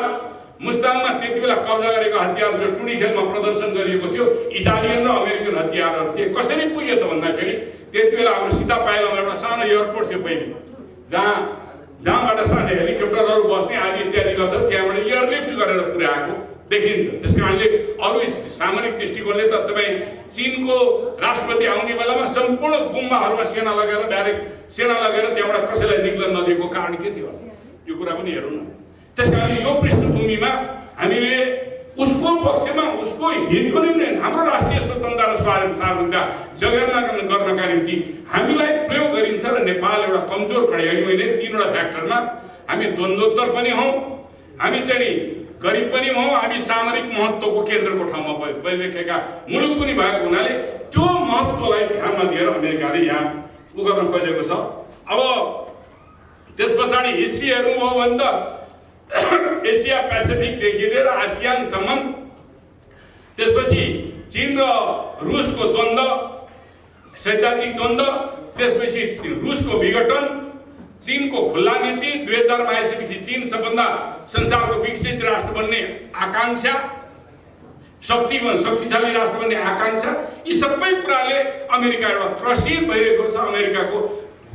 मुस्ताङमा त्यतिबेला कब्जा गरेको हतियार जो टुडी खेलमा प्रदर्शन गरिएको थियो इटालियन र अमेरिकन हतियारहरू थिए। कसरी पुग्यो त भन्दाखेरि त्यतिबेला हाम्रो सीता पाइलामा एउटा सानो एयरपोर्ट थियो पहिले, जहाँबाट सानो हेलिकप्टरहरू बस्ने आदि इत्यादि गर्दा त्यहाँबाट एयरलिफ्ट गरेर पुर्याएको देखिन्छ। त्यसकारणले अरू सामरिक दृष्टिकोणले त तपाईँ चीनको राष्ट्रपति आउने बेलामा सम्पूर्ण गुम्बाहरूमा सेना लगेर त्यहाँबाट कसैलाई निक्लन नदिएको कारण के थियो यो कुरा पनि हेरौँ न। त्यसकारणले यो पृष्ठभूमिमा हामीले उसको पक्षमा उसको हितको नै हाम्रो राष्ट्रिय स्वतन्त्रता र सार्वभौमिकता जगेर्ना गर्नका निम्ति हामीलाई प्रयोग गरिन्छ र नेपाल एउटा कमजोर खडे अहिले तीनवटा फ्याक्टरमा हामी द्वन्द्वोत्तर पनि हौँ, हामी चाहिँ गरिब पनि हौँ, हामी सामरिक महत्त्वको केन्द्रको ठाउँमा परिरहेका मुलुक पनि भएको हुनाले त्यो महत्त्वलाई ध्यानमा दिएर अमेरिकाले यहाँ उ गर्न खोजेको छ। अब त्यस पछाडि हिस्ट्री हेर्नुभयो भने त एसिया पेसिफिकदेखि लिएर आसियानसम्म, त्यसपछि चीन र रुसको द्वन्द्व, सैद्धान्तिक द्वन्द्व, त्यसपछि रुसको विघटन, चीनको खुल्ला नीति, 2000 मा आइसकेपछि चीन सबभन्दा संसारको विकसित राष्ट्र बन्ने आकांक्षा, शक्तिशाली राष्ट्र बन्ने आकांक्षा, यी सबै कुराले अमेरिका एउटा त्रसित भइरहेको छ। अमेरिकाको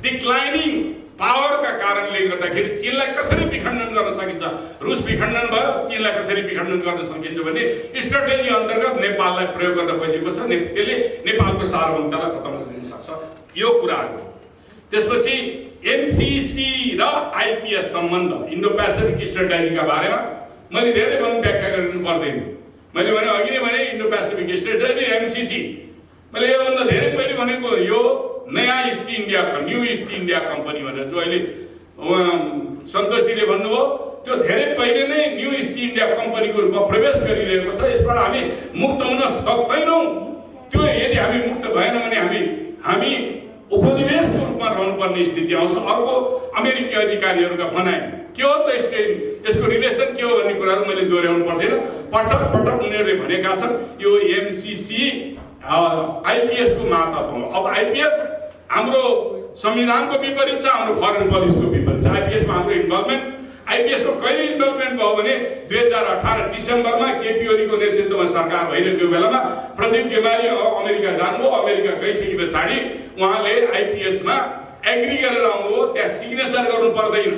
डिक्लाइनिङ पावरका कारणले गर्दाखेरि चीनलाई कसरी विखण्डन गर्न सकिन्छ, रुस विखण्डन भयो, चीनलाई कसरी विखण्डन गर्न सकिन्छ भन्ने स्ट्राटेजी अन्तर्गत नेपाललाई प्रयोग गर्न खोजेको छ। त्यसले नेपालको सार्वभौमिकतालाई खतम गरिदिन सक्छ यो कुराहरू। त्यसपछि एनसीसी र आइपीएस सम्बन्ध, इन्डो पेसिफिक स्ट्राटेजीका बारेमा मैले धेरै व्याख्या गर्नु पर्दैन। मैले भने अघि नै भने इन्डो पेसिफिक स्ट्राटेजी एमसीसी, मैले योभन्दा धेरै पहिले भनेको यो नयाँ east India new east India company भनेर जो अहिले सन्तोषीले भन्नुभयो त्यो धेरै पहिले नै न्यू ईस्ट इन्डिया कम्पनीको रूपमा प्रवेश गरिरहेको छ। यसबाट हामी मुक्त हुन सक्दैनौँ। त्यो यदि हामी मुक्त भएन भने हामी उपनिवेशको रूपमा रहनुपर्ने स्थिति आउँछ। अर्को अमेरिकी अधिकारीहरूका भनाइ के हो त यसको रिलेसन के हो भन्ने कुराहरू मैले दोहोऱ्याउनु पर्दैन। पटक पटक उनीहरूले भनेका छन् यो एमसीसी आइपीएस को महत्त्व। अब आइपीएस हाम्रो संविधानको विपरीत छ, हाम्रो फरेन पोलिसीको विपरीत छ। आइपीएस मा हाम्रो इन्भल्भमेन्ट, आइपीएस को कहिले इन्भल्भमेन्ट भयो भने 2018 डिसेम्बरमा केपी ओलीको नेतृत्वमा सरकार भइरहेको बेलामा प्रदीप गेवाली अमेरिका जानुभयो। अमेरिका गइसके पछाडि उहाँले आइपीएस मा एग्री गरेर आउनुभयो। त्यहाँ सिग्नेचर गर्नु पर्दैन,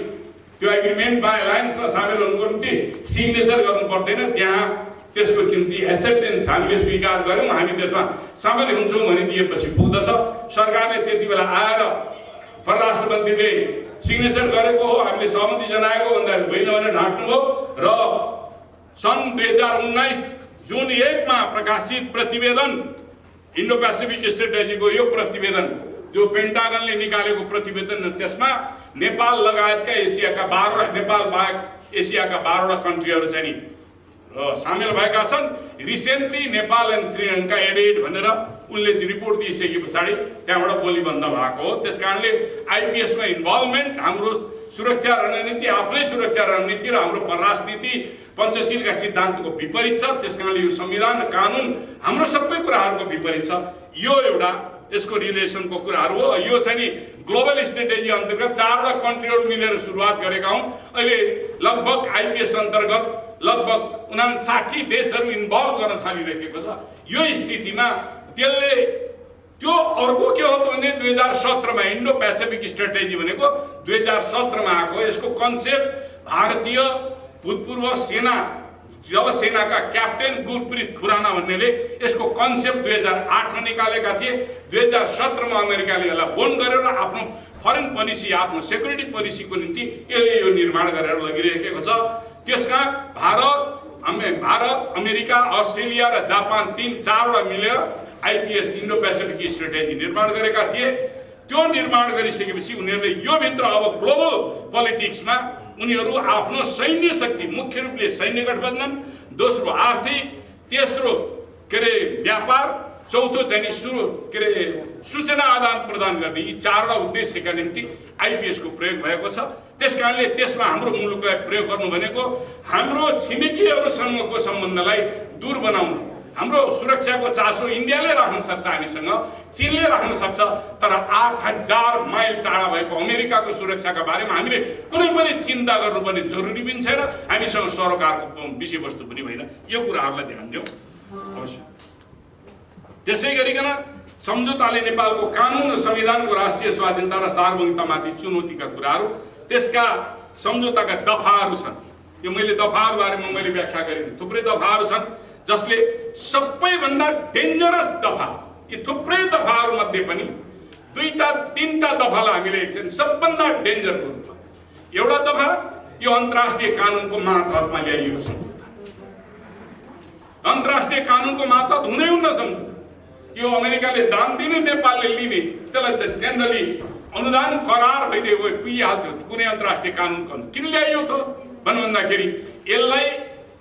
त्यो एग्रिमेन्ट बाइ अलायन्समा सामेल हुनुको निम्ति सिग्नेचर गर्नु पर्दैन। त्यहाँ त्यसको निम्ति एक्सेप्टेन्स हामीले स्वीकार गर्यौँ, हामी त्यसमा सामेल हुन्छौँ भनिदिएपछि पुग्दछ। सरकारले त्यति बेला आएर परराष्ट्र मन्त्रीले सिग्नेचर गरेको हो, हामीले सहमति जनाएको भन्दाखेरि होइन भनेर ढाँट्नुभयो र सन् 2019 जुन 1 मा प्रकाशित प्रतिवेदन इन्डो पेसिफिक स्ट्राटेजीको यो प्रतिवेदन जो पेन्टागनले निकालेको प्रतिवेदन, त्यसमा नेपाल लगायतका एसियाका 12 नेपाल बाहेक एसियाका 12 कन्ट्रीहरू चाहिँ नि सामेल भएका छन्। Recently Nepal and Sri Lanka added भनेर उनले रिपोर्ट दिइसके पछाडि त्यहाँबाट बोली बन्द भएको हो। त्यसकारणले आइपीएसमा इन्भल्भमेन्ट हाम्रो सुरक्षा रणनीति, आफ्नै सुरक्षा रणनीति र हाम्रो परराष्ट्र नीति पञ्चशीलका सिद्धान्तको विपरीत छ। त्यसकारणले यो संविधान कानुन हाम्रो सबै कुराहरूको विपरीत छ। यो एउटा यसको रिलेसनको कुराहरू हो। यो चाहिँ नि ग्लोबल स्ट्राटेजी अन्तर्गत 4वटा कन्ट्रीहरू मिलेर सुरुवात गरेका हौँ। अहिले लगभग आइपीएस अन्तर्गत लगभग 59 देशहरू इन्भल्भ गर्न थालिरहेको छ। यो स्थितिमा त्यसले त्यो अर्को के हो त भने 2017 मा इन्डो पेसिफिक स्ट्राटेजी भनेको 2017 मा आएको। यसको कन्सेप्ट भारतीय भूतपूर्व सेना जल सेनाका क्याप्टेन गुरप्रीत खुराना भन्नेले यसको कन्सेप्ट 2008 मा निकालेका थिए। 2017 मा अमेरिकाले यसलाई बोन गरेर आफ्नो फरेन पोलिसी, आफ्नो सेक्युरिटी पोलिसीको निम्ति यसले यो निर्माण गरेर लगिरहेको छ। त्यसका भारत, अमेरिका, अस्ट्रेलिया र जापान 3-4वटा मिलेर आइपीएस इन्डो पेसिफिक स्ट्राटेजी निर्माण गरेका थिए। त्यो निर्माण गरिसकेपछि उनीहरूले यो भित्र अब ग्लोबल पोलिटिक्समा उनीहरू आफ्नो सैन्य शक्ति, मुख्य रूपले सैन्य गठबन्धन, दोस्रो आर्थिक, तेस्रो व्यापार, चौथो चाहिँ सूचना आदान प्रदान गर्ने, यी 4वटा उद्देश्यका निम्ति आइपीएस को प्रयोग भएको छ। त्यसकारणले त्यसमा हाम्रो मुलुकलाई प्रयोग गर्नु भनेको हाम्रो छिमेकीहरूसँगको सम्बन्धलाई दूर बनाउनु, हाम्रो सुरक्षाको चासो इन्डियाले राख्न सक्छ, हामीसँग चीनले राख्न सक्छ, तर 8000 माइल टाढा भएको अमेरिकाको सुरक्षाका बारेमा हामीले कुनै पनि चिन्ता गर्नुपर्ने जरुरी पनि छैन, हामीसँग सरोकारको विषयवस्तु पनि होइन। यो कुराहरूलाई ध्यान दिउँ अवश्य। त्यसै गरिकन सम्झौताले नेपालको कानुन र संविधानको राष्ट्रिय स्वाधीनता र सार्वभौमिकतामाथि चुनौतीका कुराहरू, त्यसका सम्झौताका दफाहरू छन्। यो मैले दफाहरू बारेमा मैले व्याख्या गरेँ, थुप्रै दफाहरू छन् जसले सबैभन्दा डेन्जरस दफा, यी थुप्रै दफाहरू मध्ये पनि 2-3टा दफालाई हामीले एकछिन सबभन्दा डेन्जरको रूपमा, एउटा दफा यो अन्तर्राष्ट्रिय कानुनको मातहतमा ल्याइएको सम्झौता, अन्तर्राष्ट्रिय कानुनको मातहत हुँदै हुन्न सम्झौता। यो अमेरिकाले दाम दिने, नेपालले लिने, त्यसलाई त जेनरली अनुदान करार भइदिएको पुगिहाल्थ्यो। कुनै अन्तर्राष्ट्रिय कानुन किन ल्याइयो त भन्दाखेरि यसलाई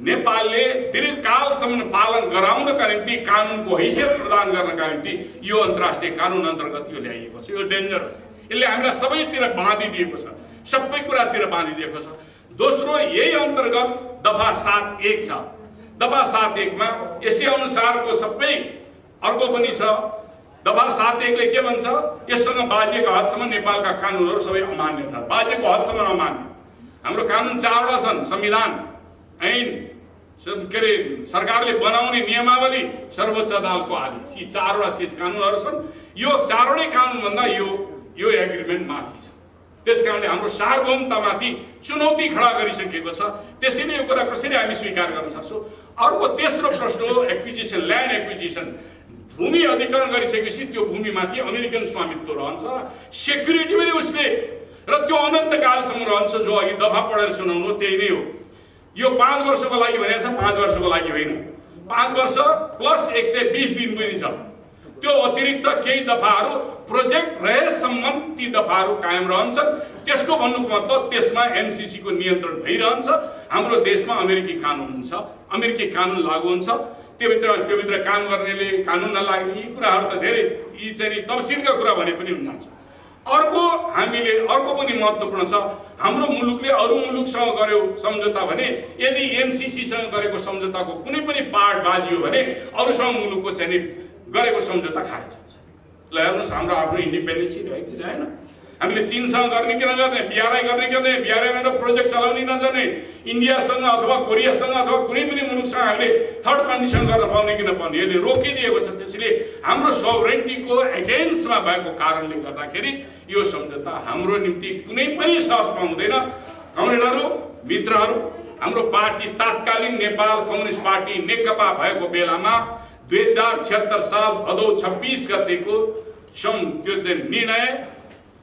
नेपालले दीर्घकालसम्म पालन गराउनका निम्ति, कानुनको हैसियत प्रदान गर्नका निम्ति यो अन्तर्राष्ट्रिय कानुन अन्तर्गत यो ल्याइएको छ। यो डेन्जरस, यसले हामीलाई सबैतिर बाँधिदिएको छ, सबै कुरातिर बाँधिदिएको छ। दोस्रो, यही अन्तर्गत दफा 7.1 छ। दफा 7.1 मा यसै अनुसारको सबै अर्को पनि छ। दफा 7.1 ले के भन्छ? यससँग बाजिएको हदसम्म नेपालका कानुनहरू सबै अमान्य छन्, बाजिएको हदसम्म अमान्य। हाम्रो कानुन 4वटा छन्, संविधान, ऐन, के अरे सरकारले बनाउने नियमावली, सर्वोच्च अदालतको आदेश, यी 4वटा चिज कानुनहरू छन्। यो 4वटै कानुनभन्दा यो एग्रिमेन्ट माथि छ। त्यसकारणले हाम्रो सार्वभौमतामाथि चुनौती खडा गरिसकेको छ। त्यसैले यो कुरा कसरी हामी स्वीकार गर्न सक्छौँ? अर्को तेस्रो प्रश्न हो एक्विजिसन, ल्यान्ड एक्विजिसन। भूमि अधिग्रहण गरिसकेपछि त्यो भूमिमाथि अमेरिकन स्वामित्व रहन्छ, सेक्युरिटी पनि उसले, र त्यो अनन्तकालसम्म रहन्छ। जो अघि दफा पढेर सुनाउनु त्यही नै हो। यो 5 वर्षको लागि भनेको छ, 5 वर्षको लागि होइन, 5 वर्ष प्लस 120 दिन पनि छ। त्यो अतिरिक्त केही दफाहरू प्रोजेक्ट रहेसम्म ती दफाहरू कायम रहन्छन्। त्यसको भन्नुको मतलब त्यसमा एमसीसी को नियन्त्रण भइरहन्छ। हाम्रो देशमा अमेरिकी कानुन हुन्छ, अमेरिकी कानुन लागू हुन्छ। त्योभित्र काम गर्नेले, कानुन नलाग्ने, यी कुराहरू त धेरै, यी चाहिँ तफसिलका कुरा भने पनि हुन जान्छ। अर्को पनि महत्त्वपूर्ण छ। हाम्रो मुलुकले अरू मुलुकसँग गर्यो सम्झौता भने, यदि एमसीसी सँग गरेको सम्झौताको कुनै पनि पार्ट बाजियो भने अरूसँग मुलुकको चाहिँ गरेको सम्झौता खारेज हुन्छ। ल हेर्नुहोस्, हाम्रो आफ्नो इन्डिपेन्डेन्सी रह्यो कि रहेन? हामीले चीनसँग गर्ने कि नगर्ने, बिआरआई गर्ने कि नगर्ने, बिआरआईमा प्रोजेक्ट चलाउने नजाने, इन्डियासँग अथवा कोरियासँग अथवा कुनै पनि मुलुकसँग हामीले थर्ड कन्डिसन गर्न पाउने कि नपाउने, यसले रोकिदिएको छ। त्यसैले हाम्रो सोभरेन्टीको एगेन्स्टमा भएको कारणले गर्दाखेरि यो सम्झौता हाम्रो निम्ति कुनै पनि शर्तमा हुँदैन। कमरेडहरू, मित्रहरू, हाम्रो पार्टी तत्कालीन नेपाल कम्युनिस्ट पार्टी नेकपा भएको बेलामा 2076 साल भदौ 26 गतेको त्यो निर्णय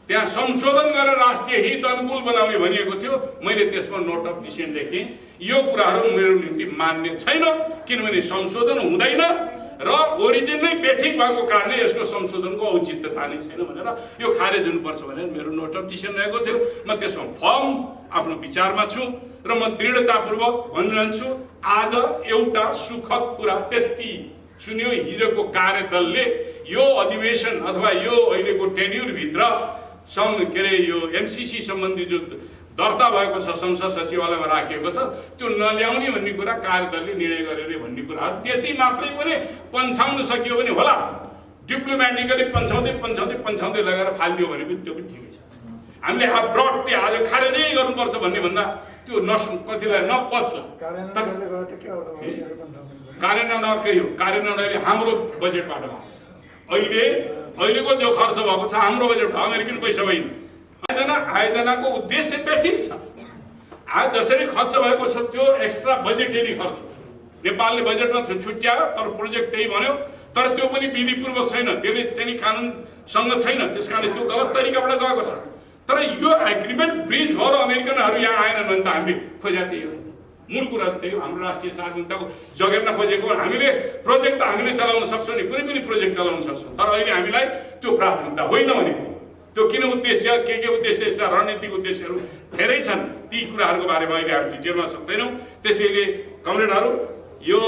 त्यहाँ संशोधन गरेर राष्ट्रिय हित अनुकूल बनाउने भनिएको थियो। मैले त्यसमा नोट अफ डिसिजन लेखेँ। यो कुराहरू मेरो निम्ति मान्य छैन, किनभने संशोधन हुँदैन र ओरिजिन नै बेठिक भएको कारणले यसको संशोधनको औचित्यता नै छैन भनेर यो खारेज हुनुपर्छ भनेर मेरो नोट अफ डिसिजन रहेको थियो। म त्यसमा फर्म आफ्नो विचारमा छु र म दृढतापूर्वक भनिरहन्छु। आज एउटा सुखद कुरा त्यति सुन्यो, हिजोको कार्यदलले यो अधिवेशन अथवा यो अहिलेको टेन्युरभित्र के अरे यो एमसीसी सम्बन्धी जो दर्ता भएको छ संसद सचिवालयमा राखिएको छ त्यो नल्याउने भन्ने कुरा कार्यदलले निर्णय गर्यो भन्ने कुराहरू त्यति मात्रै पनि पन्छाउन सकियो भने होला। डिप्लोमेटिकली पन्छाउँदै लगाएर फालिदियो भने पनि त्यो पनि ठिकै छ। हामीले ब्रडले आज खारेजै गर्नुपर्छ भन्ने भन्दा त्यो कतिलाई नपच्ला। कार्यान्वयन अर्कै हो। कार्यान्वयन अहिले हाम्रो बजेटबाट भएको छ। अहिलेको जो खर्च भएको छ हाम्रो बजेट, अमेरिकन पैसा होइन। आयोजनाको उद्देश्य ठिक छ। आज जसरी खर्च भएको छ त्यो एक्स्ट्रा बजेटरी खर्च नेपालले बजेटमा छुट्यायो, तर प्रोजेक्ट त्यही भन्यो, तर त्यो पनि विधिपूर्वक छैन, त्यसले चाहिँ कानुनसँग छैन। त्यसकारणले त्यो गलत तरिकाबाट गएको छ। तर यो एग्रिमेन्ट ब्रिज भएर अमेरिकनहरू यहाँ आएनन् भने त हामीले खोजेको त्यही हो। मूल कुरा त्यही हो। हाम्रो राष्ट्रिय सार्वभौमिकताको जगेर्न खोजेको हामीले प्रोजेक्ट त हामीले चलाउन सक्छौँ नि, कुनै पनि प्रोजेक्ट चलाउन सक्छौँ। तर अहिले हामीलाई त्यो प्राथमिकता होइन भनेको। त्यो किन उद्देश्य, के उद्देश्य छ, रणनीतिक उद्देश्यहरू धेरै छन्। ती कुराहरूको बारेमा अहिले हामी डिटेलमा सक्दैनौँ। त्यसैले कमरेडहरू, यो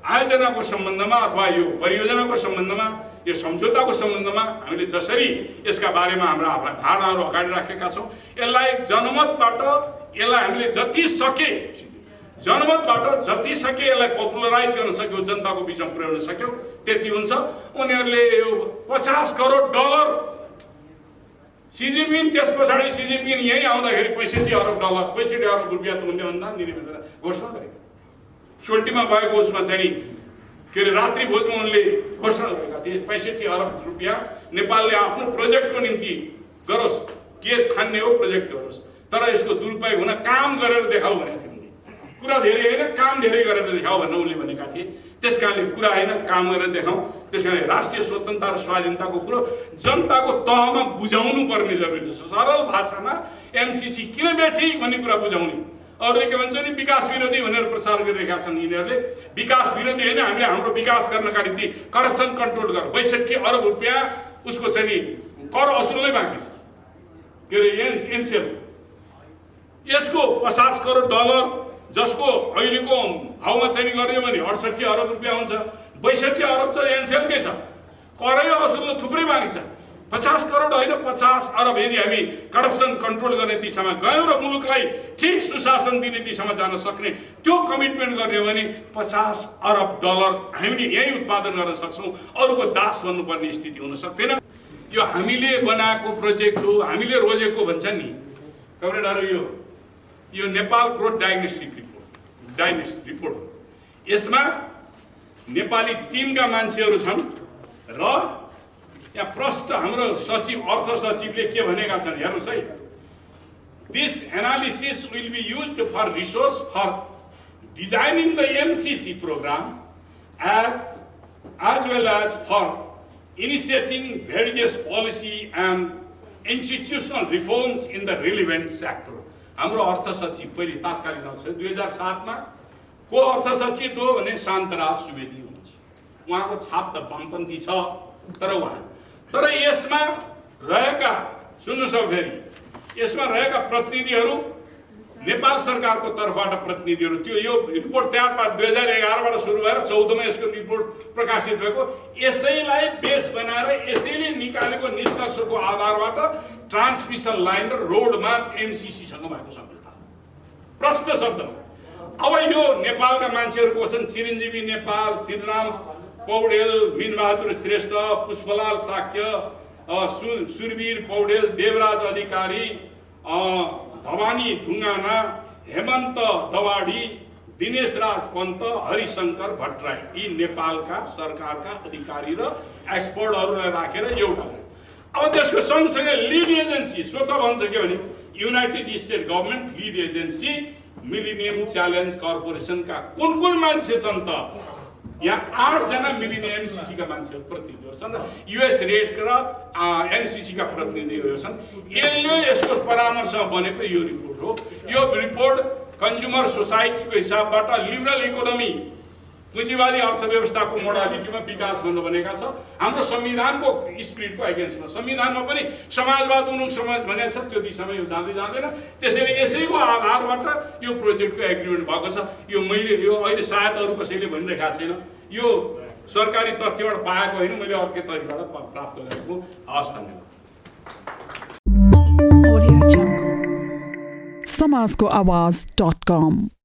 आयोजनाको सम्बन्धमा अथवा यो परियोजनाको सम्बन्धमा, यो सम्झौताको सम्बन्धमा हामीले जसरी यसका बारेमा हाम्रा आफ्ना धारणाहरू अगाडि राखेका छौँ, यसलाई जनमतबाट यसलाई हामीले जति सके जनमतबाट जति सके यसलाई पपुलराइज गर्न सक्यो, जनताको बिचमा पुर्याउन सक्यो त्यति हुन्छ। उनीहरूले यो 50 करोड डलर सी जिनपिङ, त्यस पछाडि सी जिनपिङ यहीँ आउँदाखेरि 65 अरब डलर 65 अरब रुपियाँ तुल्ने भन्दा निर्मित घोषणा गरेको। सोल्टीमा भएको उसमा चाहिँ के अरे रात्रि भोजमा उनले घोषणा गरेका थिए 65 अरब रुपियाँ नेपालले आफ्नो प्रोजेक्टको निम्ति गरोस्, के छान्ने हो प्रोजेक्ट गरोस्, तर यसको दुरुपयोग हुन काम गरेर देखाऊ भनेको थियो उनले। कुरा धेरै होइन, काम धेरै गरेर देखाऊ भनेर उनले भनेका थिए। त्यस कारणले कुरा होइन, काम गरेर देखाऊ। त्यस कारणले राष्ट्रिय स्वतन्त्रता र स्वाधीनताको कुरो जनताको तहमा बुझाउनु पर्ने जरुरी छ। सरल भाषामा एमसीसी किन बैठी भन्ने कुरा बुझाउने। अरूले के भन्छ नि विकास विरोधी भनेर प्रचार गरिरहेका छन् यिनीहरूले। विकास विरोधी होइन, हामीले हाम्रो विकास गर्नका निम्ति करप्सन कन्ट्रोल गर 62 अरब रुपियाँ उसको चाहिँ नि कर असुल्नै बाँकी छ, के अरे एनसेल। यसको 50 करोड डलर जसको अहिलेको भाउमा चाहिँ गर्ने भने 68 अरब रुपियाँ हुन्छ, 62 अरब चाहिँ एनसेलकै छ, करै असुल्नु थुप्रै बाँकी छ। 50 करोड होइन 50 अरब यदि हामी करप्सन कन्ट्रोल गर्ने दिशामा गयौँ र मुलुकलाई ठिक सुशासन दिने दिशामा जान सक्ने त्यो कमिटमेन्ट गर्ने हो भने 50 अरब डलर हामीले यही उत्पादन गर्न सक्छौँ। अरूको दास बन्नुपर्ने स्थिति हुन सक्दैन। यो हामीले बनाएको प्रोजेक्ट हो, हामीले रोजेको भन्छ नि कमरेडहरू। यो नेपाल ग्रोथ डायग्नोस्टिक रिपोर्ट हो। यसमा नेपाली टिमका मान्छेहरू छन् र यहाँ प्रष्ट हाम्रो सचिव अर्थ सचिवले के भनेका छन् हेर्नुहोस् है। This analysis will be used for resource for designing the MCC program as well as for initiating various policy and institutional reforms in the relevant sector। हाम्रो अर्थ सचिव पहिले तात्कालीन अवस्था 2007 मा को अर्थ सचिव हो भने शान्तराज सुवेदी हुनुहुन्छ। उहाँको छाप त वामपन्थी छ, तर यसमा रहेका सुन्नुहोस् फेरि, यसमा रहेका प्रतिनिधिहरू नेपाल सरकारको तर्फबाट प्रतिनिधिहरू थियो। यो रिपोर्ट तयार पार 2011 बाट सुरु भएर 14 मा यसको रिपोर्ट प्रकाशित भएको। यसैलाई बेस बनाएर यसैले निकालेको निष्कर्षको आधारबाट ट्रान्समिसन लाइन र रोडमा एमसीसी सँग भएको सम्झौता प्रष्ट शब्दमा। अब यो नेपालका मान्छेहरूको छन् चिरञ्जीवी नेपाल, श्रीराम पौडेल, मीनबहादुर श्रेष्ठ, पुष्पलाल शाक्य, सुरवीर पौडेल, देवराज अधिकारी, भवानी ढुङ्गाना, हेमन्त दवाडी, दिनेश राज पन्त, हरिशंकर भट्टराई, यी नेपालका सरकारका अधिकारी र एक्सपर्टहरूलाई राखेर एउटा। अब त्यसको सँगसँगै लिड एजेन्सी स्वतः भन्छ के भने United State government led agency millennium challenge कर्पोरेसनका कुन मान्छे छन् त? यहाँ 8 जना मिलेनियम एमसीसी का मान्छेहरू प्रतिनिधिहरू छन् र युएस रेड र एमसीसी का प्रतिनिधिहरू छन्। यसले यसको परामर्शमा बनेको यो रिपोर्ट हो। यो रिपोर्ट कन्ज्युमर सोसाइटीको हिसाबबाट लिबरल इकोनोमी, पुँजीवादी अर्थव्यवस्थाको मोडालिटीमा विकास गर्न बनेका छ। हाम्रो संविधानको स्पिरिटको अगेन्स्टमा, संविधानमा पनि समाजवाद उन्मुख समाज भनेको छ, त्यो दिशामा यो जाँदैन। त्यसैले यसैको आधारबाट यो प्रोजेक्टको एग्रिमेन्ट भएको छ। यो मैले यो अहिले सायद अरू कसैले भनिरहेका छैन, यो सरकारी तथ्यबाट पाएको होइन, मैले अर्कै तरिकाबाट प्राप्त गरेको। हवस्, धन्यवाद। समाजको आवाज.com